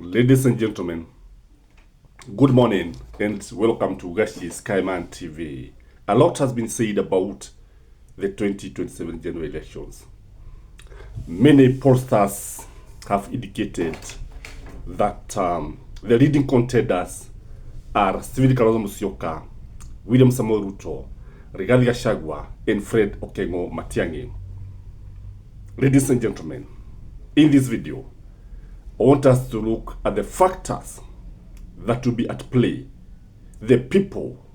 Ladies and gentlemen, good morning and welcome to Gashi's Kaiman TV. A lot has been said about the 2027 general elections. Many pollsters have indicated that the leading contenders are Stephen Kalonzo Musyoka, William Samoei Ruto, Rigathi Gachagua, and Fred Okengo Matiang'i. Ladies and gentlemen, in this video, I want us to look at the factors that will be at play, the people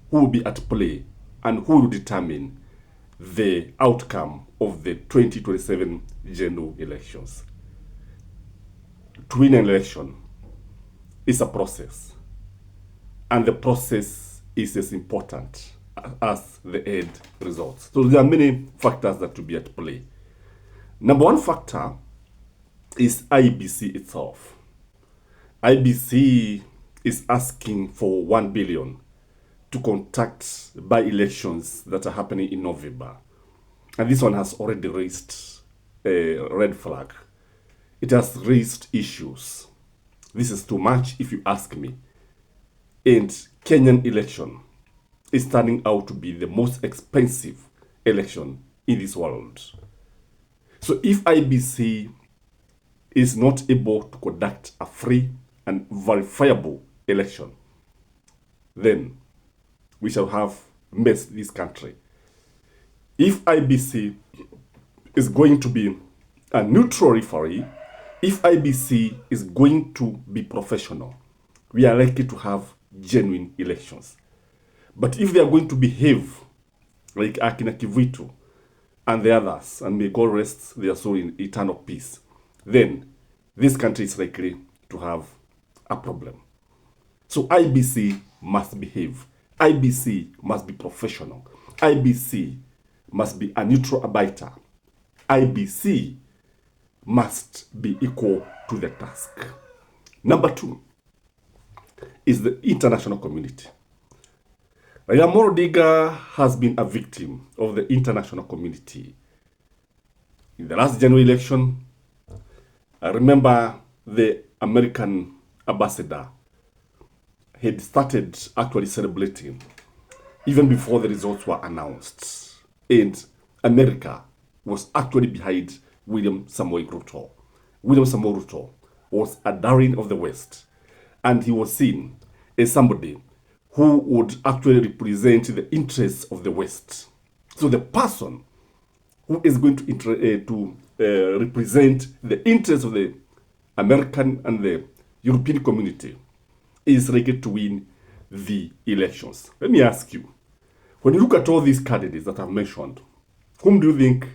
who will be at play, and who will determine the outcome of the 2027 general elections. To win an election is a process, and the process is as important as the end results. So there are many factors that will be at play. Number one factor is IBC itself. IBC is asking for 1 billion to conduct by-elections that are happening in November. And this one has already raised a red flag. It has raised issues. This is too much if you ask me. And Kenyan election is turning out to be the most expensive election in this world. So if IBC is not able to conduct a free and verifiable election, then we shall have messed this country. If IBC is going to be a neutral referee, if IBC is going to be professional, we are likely to have genuine elections. But if they are going to behave like Akina Kivuitu and the others, and may God rest their soul in eternal peace, then this country is likely to have a problem. So IBC must behave. IBC must be professional. IBC must be a neutral arbiter. IBC must be equal to the task. Number two is the international community. Raila Odinga has been a victim of the international community. In the last general election, I remember the American ambassador had started actually celebrating even before the results were announced. And America was actually behind William Samoei Ruto. William Samoei Ruto was a darling of the West, and he was seen as somebody who would actually represent the interests of the West. So the person who is going to represent the interests of the American and the European community is likely to win the elections. Let me ask you, when you look at all these candidates that I've mentioned, whom do you think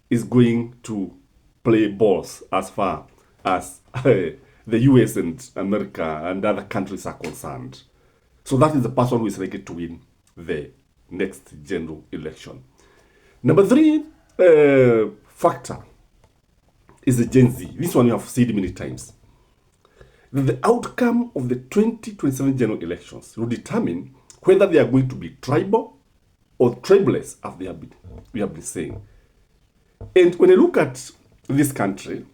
is going to play balls as far as the US and America and other countries are concerned? So that is the person who is likely to win the next general election. Number three factor is the Gen Z. This one you have said many times. The outcome of the 2027 general elections will determine whether they are going to be tribal or tribeless, as we have been saying. And when I look at this country,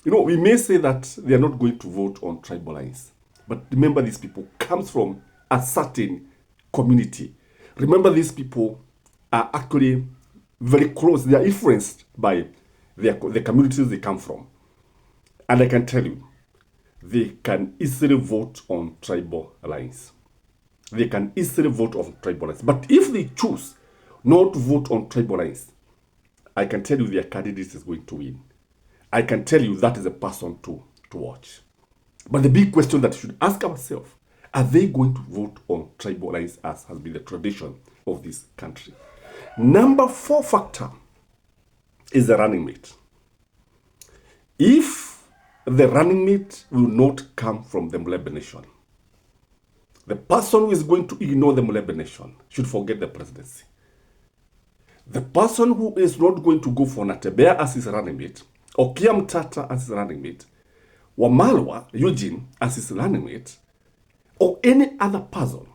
we may say that they are not going to vote on tribal lines. But remember, these people comes from a certain community. Remember, these people are actually very close. They are influenced by the communities they come from. And I can tell you, they can easily vote on tribal lines. They can easily vote on tribal lines. But if they choose not to vote on tribal lines, I can tell you their candidate is going to win. I can tell you that is a person to watch. But the big question that we should ask ourselves, are they going to vote on tribal lines as has been the tradition of this country? Number four factor is the running mate. If the running mate will not come from the Mulebe Nation, the person who is going to ignore the Mulebe Nation should forget the presidency. The person who is not going to go for Natebea as his running mate, or Kiam Tata as his running mate, Wamalwa Eugene as his running mate, or any other person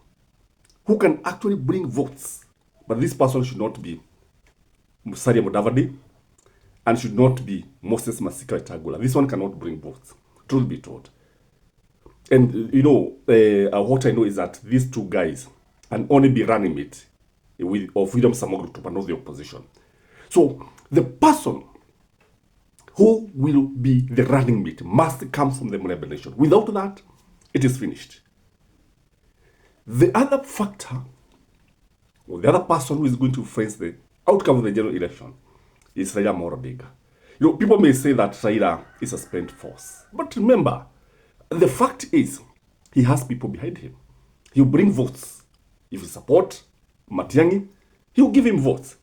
who can actually bring votes. But this person should not be Musalia Mudavadi and should not be Moses Masika Wetangula. This one cannot bring votes, truth be told. And what I know is that these two guys can only be running mate of William Samoei Ruto, but not the opposition. So the person who will be the running mate must come from the Mlembe nation. Without that, it is finished. The other factor, or the other person who is going to face the outcome of the general election is Raila Amolo Odinga. People may say that Raila is a spent force. But remember, the fact is, he has people behind him. He'll bring votes. If you support Matiang'i, he'll give him votes.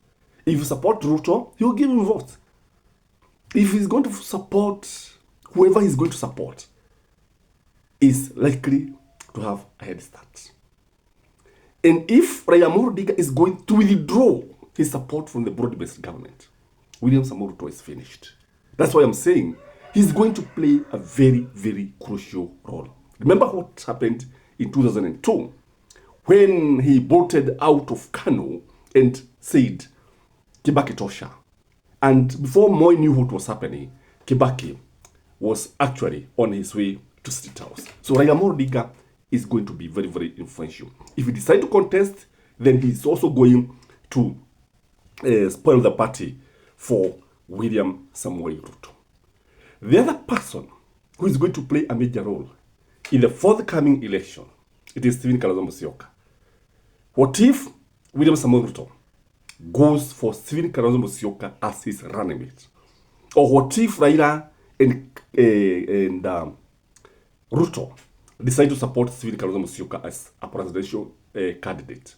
If you support Ruto, he'll give him votes. If he's going to support whoever he's going to support, is likely to have a head start. And if Raila Amolo Odinga is going to withdraw his support from the broad-based government, William Samoei Ruto is finished. That's why I'm saying he's going to play a very, very crucial role. Remember what happened in 2002 when he bolted out of Kano and said, Kibaki tosha. And before Moi knew what was happening, Kibaki was actually on his way to State House. So Raila Amolo Odinga is going to be very, very influential. If he decides to contest, then he's also going to spoil the party for William Samoei Ruto. The other person who is going to play a major role in the forthcoming election, it is Stephen Kalonzo Musyoka. What if William Samoei Ruto goes for Stephen Kalonzo Musyoka as his running mate? Or what if Raila and Ruto decide to support Stephen Kalonzo Musyoka as a presidential candidate?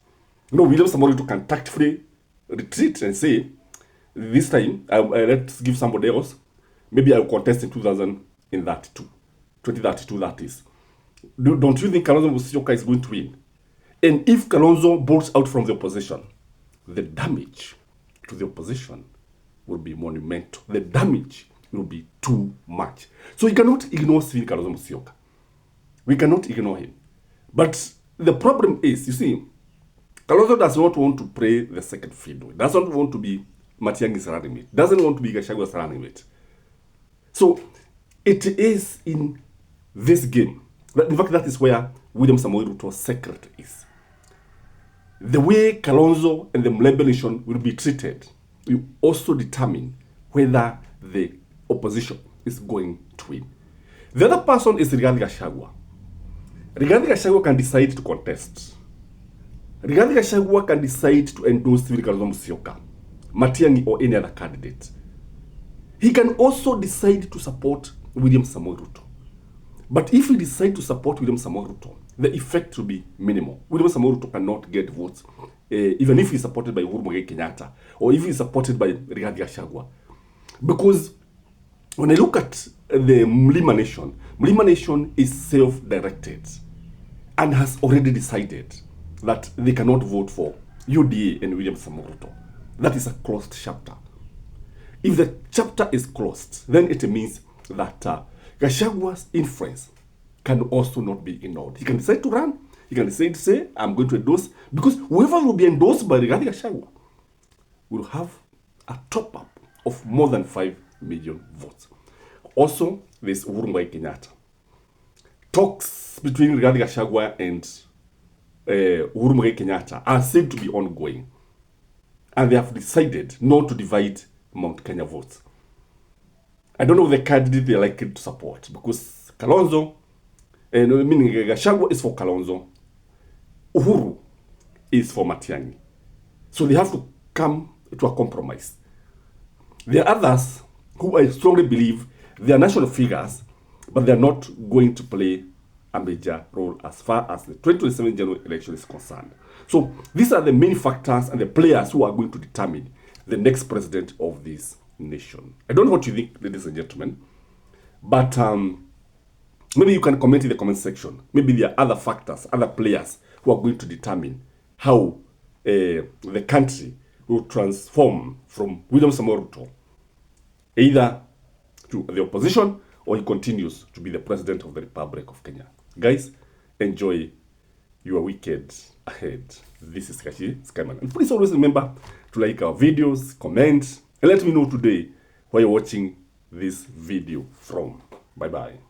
William Samoei Ruto can tactfully retreat and say, this time, let's give somebody else. Maybe I'll contest in 2032, that is. Don't you think Kalonzo Musyoka is going to win? And if Kalonzo bolts out from the opposition, the damage to the opposition will be monumental. The damage will be too much. So you cannot ignore Stephen Kalonzo Musyoka. We cannot ignore him. But the problem is, you see, Kalonzo does not want to play the second fiddle. He doesn't want to be Matiang'i's running mate. Doesn't want to be Gachagwa's running mate. So it is in this game. In fact, that is where William Samoei Ruto's secret is. The way Kalonzo and the Mlembe nation will be treated will also determine whether the opposition is going to win. The other person is Rigathi Gachagua. Rigathi Gachagua can decide to contest. Rigathi Gachagua can decide to endorse Stephen Kalonzo Musyoka, Matiang'i, or any other candidate. He can also decide to support William Samoei Ruto. But if he decides to support William Samoei Ruto, the effect will be minimal. William Samoei Ruto cannot get votes, even if he's supported by Uhuru Muigai Kenyatta, or if he's supported by Rigathi Gachagua. Because when I look at the Mlima Nation is self-directed and has already decided that they cannot vote for UDA and William Samoei Ruto. That is a closed chapter. If the chapter is closed, then it means that Gachagua's influence can also not be ignored. He can decide to run. He can decide to say, I'm going to endorse, because whoever will be endorsed by Rigathi Gachagua will have a top-up of more than 5 million votes. Also, there's Uhuru Muigai Kenyatta. Talks between Rigathi Gachagua and Uhuru Muigai Kenyatta are said to be ongoing. And they have decided not to divide Mount Kenya votes. I don't know the candidate they are likely to support, because Kalonzo, meaning Gachagua is for Kalonzo, Uhuru is for Matiang'i. So they have to come to a compromise. There are others who I strongly believe they are national figures, but they are not going to play a major role as far as the 2027 general election is concerned. So these are the main factors and the players who are going to determine the next president of this nation. I don't know what you think, ladies and gentlemen, but maybe you can comment in the comment section. Maybe there are other factors, other players who are going to determine how the country will transform from William Samoei Ruto either to the opposition or he continues to be the president of the Republic of Kenya. Guys, enjoy your weekend ahead. This is Kashi Skyman. And please always remember to like our videos, comment, and let me know today where you're watching this video from. Bye-bye.